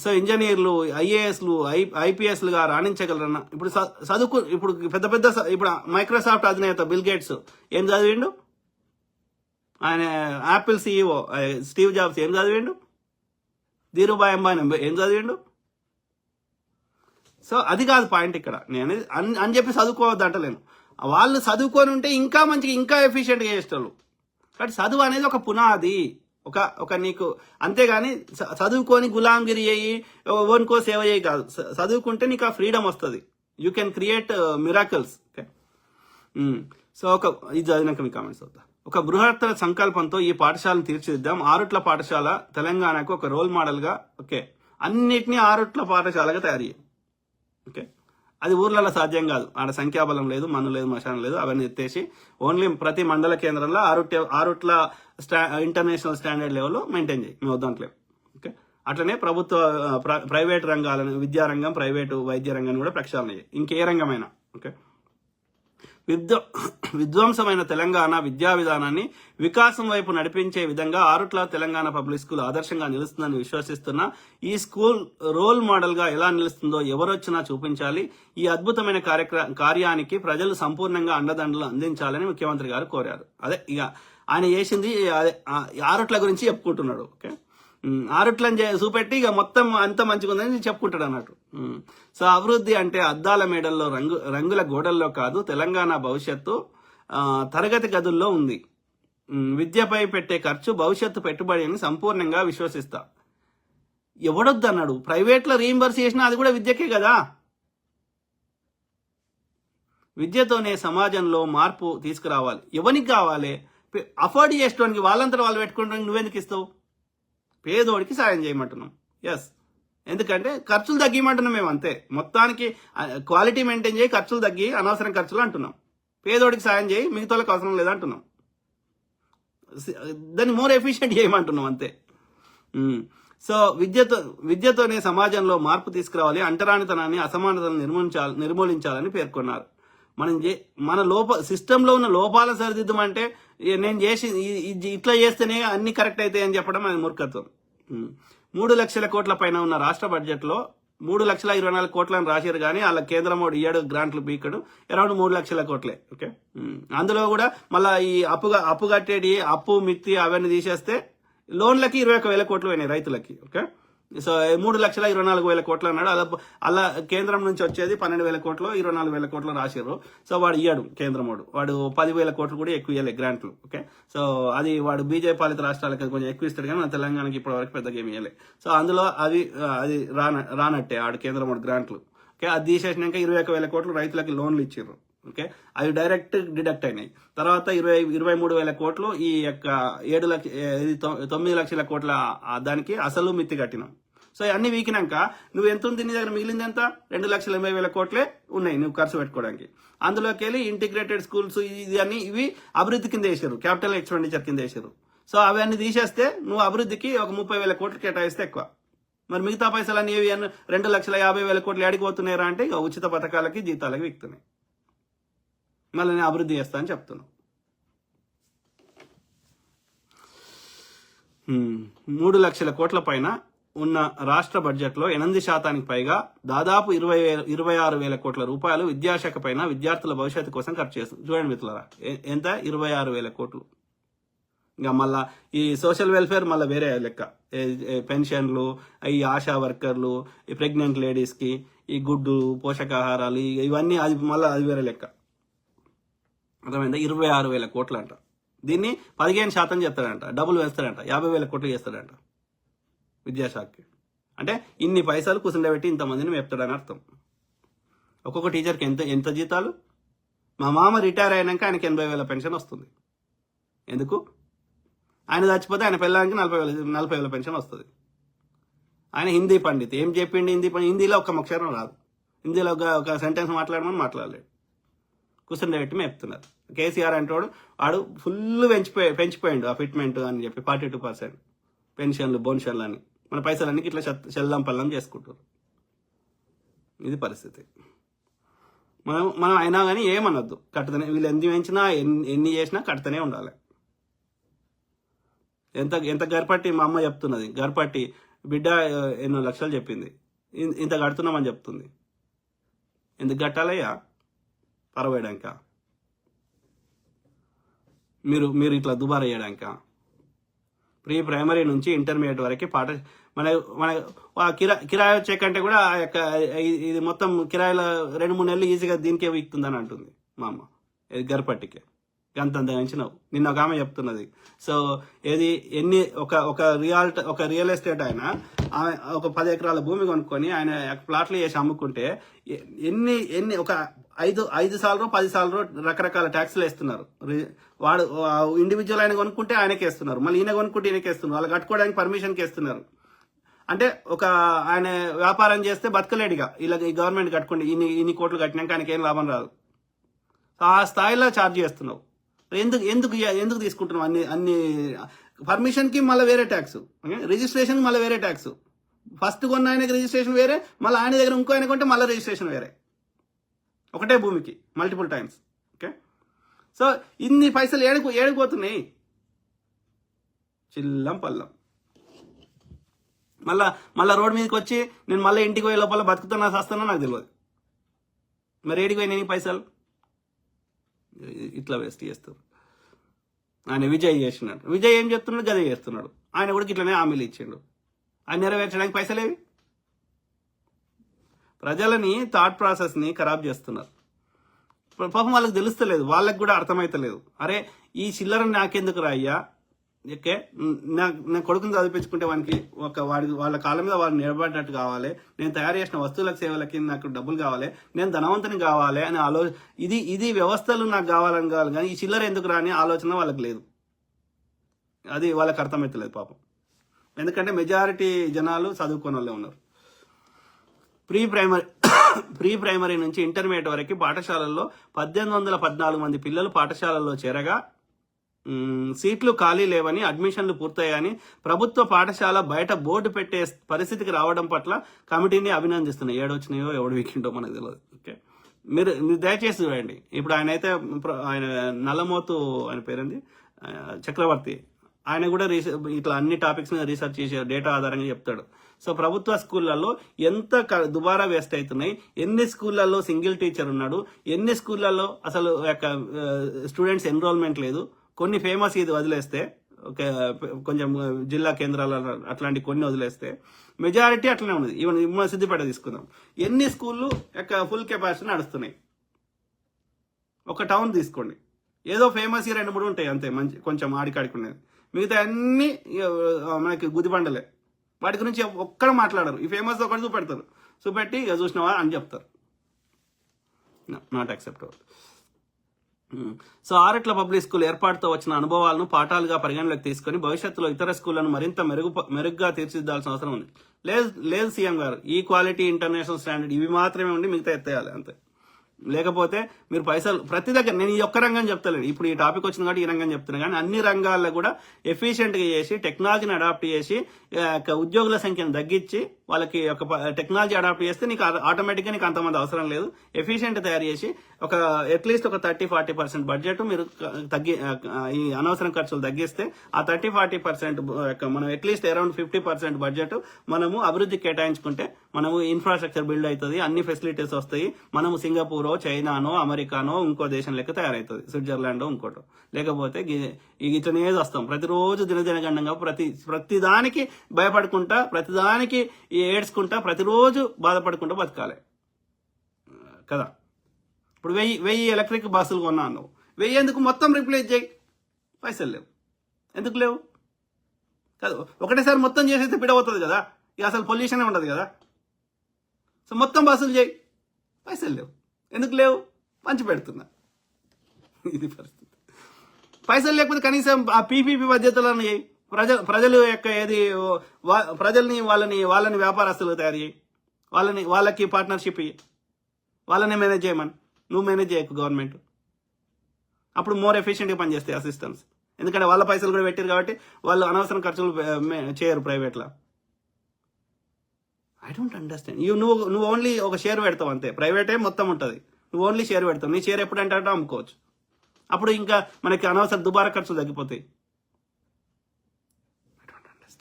So ఇంజనీర్లు, ఐఏఎస్లు, ఐపీఎస్లుగా రాణించగలరన్న. ఇప్పుడు చదువుకు ఇప్పుడు పెద్ద పెద్ద ఇప్పుడు మైక్రోసాఫ్ట్ అధినేత బిల్ గేట్స్ ఏం చదివిండు? ఆయన యాపిల్ సిఇఓ స్టీవ్ జాబ్స్ ఏం చదివిండు? ధీరుభాయ్ అంబానీ ఏం చదివిండు? సో అది కాదు పాయింట్ ఇక్కడ. నేను అని చెప్పి చదువుకోవద్దు అంటలేను. వాళ్ళు చదువుకొని ఉంటే ఇంకా మంచిగా ఇంకా ఎఫిషియెంట్గా చేసేవాళ్ళు. కాబట్టి చదువు అనేది ఒక పునాది, ఒక నీకు, అంతేగాని చదువుకొని గులాంగిరి అయ్యి ఓన్కో సేవ చేయి కాదు. చదువుకుంటే నీకు ఆ ఫ్రీడమ్ వస్తుంది. You can create miracles. Okay, so ఇది చదివినాక మీ కామెంట్స్ అవుతా. ఒక బృహత్తర సంకల్పంతో ఈ పాఠశాలను తీర్చిదిద్దాం. ఆరుట్ల పాఠశాల తెలంగాణకు ఒక రోల్ మోడల్గా, ఓకే, అన్నిటినీ ఆరుట్ల పాఠశాలగా తయారు చేయాలి. ఓకే, అది ఊర్లలో సాధ్యం కాదు. ఆడ సంఖ్యాబలం లేదు, మన్ను లేదు, మశానం లేదు, అవన్నీ ఎత్తేసి ఓన్లీ ప్రతి మండల కేంద్రంలో ఆరుట్ల ఇంటర్నేషనల్ స్టాండర్డ్ లెవెల్లో మెయింటైన్ చేయి. మేము వద్దంటలేము. ఓకే, అట్లనే ప్రభుత్వ ప్రైవేట్ రంగాలను, విద్యారంగం, ప్రైవేటు వైద్య రంగాన్ని కూడా ప్రక్షాళన చేయి. ఇంకే రంగమైనా. ఓకే, విధ్వంసమైన తెలంగాణ విద్యా విధానాన్ని వికాసం వైపు నడిపించే విధంగా ఆరుట్ల తెలంగాణ పబ్లిక్ స్కూల్ ఆదర్శంగా నిలుస్తుందని విశ్వసిస్తున్నా. ఈ స్కూల్ రోల్ మోడల్ గా ఎలా నిలుస్తుందో ఎవరొచ్చినా చూపించాలి. ఈ అద్భుతమైన కార్యానికి ప్రజలు సంపూర్ణంగా అండదండలు అందించాలని ముఖ్యమంత్రి గారు కోరారు. అదే ఇక ఆయన చేసింది ఆరుట్ల గురించి చెప్పుకుంటున్నాడు. ఓకే, ఆరుట్లని చూపెట్టి ఇక మొత్తం అంత మంచిగా ఉందని చెప్పుకుంటాడు అన్నట్టు. సో అభివృద్ధి అంటే అద్దాల మేడల్లో, రంగుల గోడల్లో కాదు. తెలంగాణ భవిష్యత్తు తరగతి గదుల్లో ఉంది. విద్యపై పెట్టే ఖర్చు భవిష్యత్తు పెట్టుబడి అని సంపూర్ణంగా విశ్వసిస్తా. ఎవడొద్దు అన్నాడు? ప్రైవేట్లో రీయింబర్స్ చేసినా అది కూడా విద్యకే కదా. విద్యతోనే సమాజంలో మార్పు తీసుకురావాలి. ఎవరికి కావాలి? అఫోర్డ్ చేసుకోవడానికి వాళ్ళంతా వాళ్ళు పెట్టుకోవడానికి నువ్వెందుకు ఇస్తావు? పేదోడికి సాయం చేయమంటున్నాం. ఎస్, ఎందుకంటే ఖర్చులు తగ్గిమంటున్నాం మేము, అంతే. మొత్తానికి క్వాలిటీ మెయింటైన్ చేయి, ఖర్చులు తగ్గి, అనవసరం ఖర్చులు అంటున్నాం. పేదోడికి సాయం చేయి, మిగతాలకు అవసరం లేదంటున్నాం. దాన్ని మోర్ ఎఫిషియెంట్ చేయమంటున్నాం, అంతే. సో విద్యతోనే సమాజంలో మార్పు తీసుకురావాలి, అంటరానితనాన్ని, అసమానతలను నిర్మూలించాలని పేర్కొన్నారు. మన సిస్టంలో ఉన్న లోపాలను సరిదిద్దమంటే నేను చేసి ఇట్లా చేస్తేనే అన్ని కరెక్ట్ అవుతాయి అని చెప్పడం అది మూర్ఖత్వం. 3 లక్షల కోట్ల పైన ఉన్న రాష్ట్ర బడ్జెట్ లో 3,24,00,000 కోట్లను రాశారు, కానీ వాళ్ళ కేంద్రం వాడు ఇయ్యాడు గ్రాంట్లు పీకడు, అరౌండ్ 3 లక్షల కోట్లే. ఓకే, అందులో కూడా మళ్ళీ ఈ అప్పు కట్టేది, అప్పు మిత్తి అవన్నీ తీసేస్తే లోన్లకి 21,000 కోట్లు పోయినాయి రైతులకి. ఓకే, సో 3,24,000 కోట్లు అన్నాడు. అలా కేంద్రం నుంచి వచ్చేది 12,000 కోట్లు, 24,000 కోట్లు రాశారు. సో వాడు ఇయ్యాడు, కేంద్రం వాడు 10,000 కోట్లు కూడా ఎక్కువ ఇవ్వలేదు గ్రాంట్లు. ఓకే, సో అది వాడు బీజేపీ పాలిత రాష్ట్రాలకి కొంచెం ఎక్కువ ఇస్తాడు, కానీ మన తెలంగాణకి ఇప్పటి వరకు పెద్దగా ఏమి ఇవ్వలేదు. సో అందులో అది రానట్టే ఆడు కేంద్రం గ్రాంట్లు. ఓకే, అది తీసేసినాక 21,000 కోట్లు రైతులకి లోన్లు ఇచ్చారు. ఓకే, అవి డైరెక్ట్ డిడక్ట్ అయినాయి. తర్వాత 23,000 కోట్లు ఈ యొక్క 9 లక్షల కోట్ల దానికి అసలు మిత్తి కట్టినాం. సో అన్ని వీకినాక నువ్వు ఎంత ఉంది నీ దగ్గర? మిగిలింది ఎంత? 2,80,000 కోట్లే ఉన్నాయి నువ్వు ఖర్చు పెట్టుకోవడానికి. అందులోకి వెళ్ళి ఇంటిగ్రేటెడ్ స్కూల్స్ ఇవి అభివృద్ధి కింద వేసారు, క్యాపిటల్ ఎక్స్పెండిచర్ కింద వేసారు. సో అవన్నీ తీసేస్తే నువ్వు అభివృద్ధికి ఒక 30,000 కోట్లు కేటాయిస్తే ఎక్కువ. మరి మిగతా పైసలన్నీ 2,50,000 కోట్లు ఆడిపోతున్నారా అంటే ఇక ఉచిత పథకాలకి, జీతాలకి వీక్తున్నాయి. మళ్ళీ నేను అభివృద్ధి చేస్తా అని చెప్తున్నాను. 3 లక్షల కోట్ల పైన ఉన్న రాష్ట్ర బడ్జెట్ లో 8% పైగా దాదాపు 26,000 కోట్ల రూపాయలు విద్యాశాఖ పైన విద్యార్థుల భవిష్యత్తు కోసం ఖర్చు చేస్తుంది. చూడండి మిత్రులారా, ఎంత? 26,000 కోట్లు. ఇంకా మళ్ళా ఈ సోషల్ వెల్ఫేర్ మళ్ళీ వేరే లెక్క. పెన్షన్లు, ఈ ఆశా వర్కర్లు, ఈ ప్రెగ్నెంట్ లేడీస్ కి ఈ గుడ్డు, పోషకాహారాలు, ఇవన్నీ అది మళ్ళీ అది వేరే లెక్క. అర్థమైందా? 26,000 కోట్లు అంట. దీన్ని 15% చేస్తాడంట, డబ్బులు వేస్తాడంట, 50,000 కోట్లు చేస్తాడంట విద్యాశాఖకి. అంటే ఇన్ని పైసలు కూర్చుండబెట్టి ఇంతమందిని మేపుతాడని అర్థం. ఒక్కొక్క టీచర్కి ఎంత జీతాలు? మా మామ రిటైర్ అయినాక ఆయనకి 80,000 పెన్షన్ వస్తుంది. ఎందుకు? ఆయన చచ్చిపోతే ఆయన పిల్లలకి 40,000 పెన్షన్ వస్తుంది. ఆయన హిందీ పండిత్, ఏం చెప్పిండి? హిందీలో ఒక్క అక్షరం రాదు. హిందీలో ఒక సెంటెన్స్ మాట్లాడమని మాట్లాడలేడు, కూర్చుండబెట్టి మేపుతున్నారు. కేసీఆర్ అంటాడు వాడు ఫుల్ పెంచిపోయిండు ఆ ఫిట్మెంట్ అని చెప్పి 42% పెన్షన్లు, బోన్షన్లు అని. మన పైసలన్నీ ఇట్లా చెల్లం పల్లం చేసుకుంటారు. ఇది పరిస్థితి. మనం అయినా కానీ ఏమనొద్దు, కట్టుతనే. వీళ్ళు ఎన్ని పెంచినా ఎన్ని చేసినా కట్టుతూనే ఉండాలి. ఎంత గర్పట్టి మా అమ్మ చెప్తున్నది, గర్పట్టి బిడ్డ ఎన్నో లక్షలు చెప్పింది, ఇంత కడుతున్నామని చెప్తుంది. ఎందుకు కట్టాలయ్యా? పరవేయడానిక? మీరు ఇట్లా దుబారా వేయడానిక? ప్రీ ప్రైమరీ నుంచి ఇంటర్మీడియట్ వరకు మన మన కిరాయి వచ్చే కంటే కూడా ఆ యొక్క ఇది మొత్తం కిరాయిల 2-3 నెలలు ఈజీగా దీనికే వీక్తుందని అంటుంది మా అమ్మ. గర్పట్టికే అంత పెంచినావు. నిన్న ఒక ఆమె చెప్తున్నది. సో ఏది ఎన్ని ఒక రియల్ ఎస్టేట్ ఆయన ఒక 10 ఎకరాల భూమి కొనుక్కొని ఆయన ప్లాట్లు చేసి అమ్ముకుంటే ఎన్ని ఒక 5 సార్లు 10 సార్లు రకరకాల ట్యాక్స్లు వేస్తున్నారు. వాడు ఇండివిజువల్ ఆయన కొనుక్కుంటే ఆయనకి వేస్తున్నారు, మళ్ళీ ఈయన కొనుక్కుంటే ఈయనకి వేస్తున్నారు, వాళ్ళు కట్టుకోవడానికి పర్మిషన్కి వేస్తున్నారు. అంటే ఒక ఆయన వ్యాపారం చేస్తే బతకలేడిగా, ఇలా ఈ గవర్నమెంట్ కట్టుకోండి ఇన్ని కోట్లు కట్టినాక ఆయనకి ఏం లాభం రాదు. ఆ స్థాయిలో ఛార్జ్ చేస్తున్నావు. ఎందుకు తీసుకుంటున్నావు అన్ని పర్మిషన్కి మళ్ళీ వేరే ట్యాక్స్, రిజిస్ట్రేషన్ మళ్ళీ వేరే ట్యాక్స్. ఫస్ట్ కొన్న ఆయనకి రిజిస్ట్రేషన్ వేరే, మళ్ళీ ఆయన దగ్గర ఇంకో ఆయన కొంటే మళ్ళీ రిజిస్ట్రేషన్ వేరే, ఒకటే భూమికి మల్టిపుల్ టైమ్స్. ఓకే, సో ఇన్ని పైసలు ఏడిపోతున్నాయి చిల్లం పల్లం. మళ్ళా రోడ్ మీదకి వచ్చి నేను మళ్ళీ ఇంటికి పోయే లోపల బతుకుతున్నా చేస్తానో నాకు తెలియదు. మరి ఏడికి పోయినాయి పైసలు? ఇట్లా వేస్ట్ చేస్తారు. ఆయన విజయ్ చేసినాడు. విజయ్ ఏం చెప్తున్నాడు? గదే చేస్తున్నాడు. ఆయన కూడా ఇట్లనే హామీలు ఇచ్చిండు. ఆయన నెరవేర్చడానికి పైసలేవి? ప్రజలని థాట్ ప్రాసెస్ని ఖరాబ్ చేస్తున్నారు. పాపం వాళ్ళకి తెలుస్తలేదు, వాళ్ళకి కూడా అర్థమైతలేదు. అరే ఈ చిల్లర నాకెందుకు రాయ్యా, ఓకే నా కొడుకుని చదివించుకుంటే వానికి వాళ్ళ కాళ్ళ మీద వాళ్ళు నిలబడినట్టు కావాలి, నేను తయారు చేసిన వస్తువులకు సేవలకి నాకు డబ్బులు కావాలి, నేను ధనవంతుని కావాలి అని ఇది వ్యవస్థలు నాకు కావాలని కావాలి, కానీ ఈ చిల్లర ఎందుకు రాని ఆలోచన వాళ్ళకి లేదు. అది వాళ్ళకి అర్థమవుతలేదు పాపం. ఎందుకంటే మెజారిటీ జనాలు చదువుకునే వాళ్ళే ఉన్నారు. ప్రీ ప్రైమరీ నుంచి ఇంటర్మీడియట్ వరకు పాఠశాలల్లో 1814 మంది పిల్లలు పాఠశాలల్లో చేరగా సీట్లు ఖాళీ లేవని, అడ్మిషన్లు పూర్తయ్యాయని ప్రభుత్వ పాఠశాల బయట బోర్డు పెట్టే పరిస్థితికి రావడం పట్ల కమిటీని అభినందిస్తున్నాయి. ఏడొచ్చినాయో ఎవడు వీకిండో మనకు తెలియదు. ఓకే, మీరు దయచేసి చూడండి. ఇప్పుడు ఆయన నల్లమోతు ఆయన పేరుంది చక్రవర్తి, ఆయన కూడా ఇట్లా అన్ని టాపిక్స్ మీద రీసెర్చ్ చేసే డేటా ఆధారంగా చెప్తాడు. సో ప్రభుత్వ స్కూళ్లలో ఎంత దుబారా వేస్ట్ అవుతున్నాయి, ఎన్ని స్కూళ్లలో సింగిల్ టీచర్ ఉన్నాడు, ఎన్ని స్కూళ్లలో అసలు స్టూడెంట్స్ ఎన్రోల్మెంట్ లేదు. కొన్ని ఫేమస్ ఇది వదిలేస్తే, కొంచెం జిల్లా కేంద్రాల అట్లాంటి కొన్ని వదిలేస్తే మెజారిటీ అట్లనే ఉన్నది. ఈవెన్ మన సిద్దిపేట తీసుకుందాం, ఎన్ని స్కూళ్ళు ఫుల్ కెపాసిటీ నడుస్తున్నాయి. ఒక టౌన్ తీసుకోండి, ఏదో ఫేమస్ 2-3 ఉంటాయి అంతే, మంచి కొంచెం ఆడికాడుకునేది. మిగతా అన్ని మనకి గుదిబండలే. వాటి గురించి ఒక్కడ మాట్లాడరు. ఈ ఫేమస్ ఒకటి చూపెట్టి ఇక చూసినవా అని చెప్తారు. Not acceptable. So Aretla public school ఏర్పాటుతో వచ్చిన అనుభవాలను పాఠాలుగా పరిగణలోకి తీసుకుని భవిష్యత్తులో ఇతర స్కూళ్లను మరింత మెరుగ్గా తీర్చిదిద్దాల్సిన అవసరం ఉంది. లేదు సీఎం గారు, ఈ క్వాలిటీ, ఇంటర్నేషనల్ స్టాండర్డ్ ఇవి మాత్రమే ఉండి మిగతా ఎత్తేయాలి అంతే. లేకపోతే మీరు పైసలు ప్రతి దగ్గర, నేను ఈ ఒక్క రంగం చెప్తలేను, ఇప్పుడు ఈ టాపిక్ వచ్చింది కాబట్టి ఈ రంగం చెప్తున్నాను, కానీ అన్ని రంగాల్లో కూడా ఎఫిషియెంట్గా చేసి టెక్నాలజీని అడాప్ట్ చేసి ఉద్యోగుల సంఖ్యను తగ్గించి వాళ్ళకి ఒక టెక్నాలజీ అడాప్ట్ చేస్తే నీకు ఆటోమేటిక్గా నీకు అంతమంది అవసరం లేదు. ఎఫిషియెంట్ తయారు చేసి అట్లీస్ట్ ఒక 30-40% బడ్జెట్ మీరు ఈ అనవసరం ఖర్చులు తగ్గిస్తే ఆ 30-40% మనం అట్లీస్ట్ అరౌండ్ 50% బడ్జెట్ మనము అభివృద్ధికి కేటాయించుకుంటే మనము ఇన్ఫ్రాస్ట్రక్చర్ బిల్డ్ అవుతుంది, అన్ని ఫెసిలిటీస్ వస్తాయి. మనము సింగపూర్, చైనానో, అమెరికానో, ఇంకో దేశం లెక్క తయారవుతుంది, స్విట్జర్లాండ్ ఇంకోటో. లేకపోతే ఇట్లనే వస్తాం ప్రతిరోజు దినదినగండంగా ప్రతి దానికి భయపడుకుంటా, ప్రతిదానికి ఏడ్చుకుంటా, ప్రతిరోజు బాధపడుకుంటూ బతకాలి కదా. ఇప్పుడు 1000 ఎలక్ట్రిక్ బస్సులు కొన్నాను, నువ్వు 1000 ఎందుకు? మొత్తం రిప్లేస్ చేయి, పైసలు లేవు. ఎందుకు లేవు కదా? ఒకటేసారి మొత్తం చేసేస్తే పిడవుతుంది కదా, ఇక అసలు పొల్యూషన్ ఉండదు కదా. సో మొత్తం బస్సులు చేయి, పైసలు లేవు. ఎందుకు లేవు? పంచి పెడుతున్నా. ఇది పరిస్థితి. పైసలు లేకపోతే కనీసం ఆ పీపీపీ పద్ధతులను చేయి. ప్రజలు యొక్క ప్రజల్ని వాళ్ళని వ్యాపారస్తులు తయారు చేయి, వాళ్ళకి పార్ట్నర్షిప్ ఇయ్యి, వాళ్ళని మేనేజ్ చేయమని. నువ్వు మేనేజ్ చేయకు గవర్నమెంట్. అప్పుడు మోర్ ఎఫిషియెంట్గా పనిచేస్తాయి ఆ సిస్టమ్స్. ఎందుకంటే వాళ్ళ పైసలు కూడా పెట్టారు కాబట్టి వాళ్ళు అనవసరం ఖర్చులు చేయరు ప్రైవేట్లో. I don't understand. నువ్వు ఓన్లీ ఒక షేర్ పెడతావు అంతే, ప్రైవేటే మొత్తం ఉంటుంది, నువ్వు ఓన్లీ షేర్ పెడతావు. నీ షేర్ ఎప్పుడంటే అమ్ముకోవచ్చు. అప్పుడు ఇంకా మనకి అనవసరం దుబారా ఖర్చులు తగ్గిపోతాయి.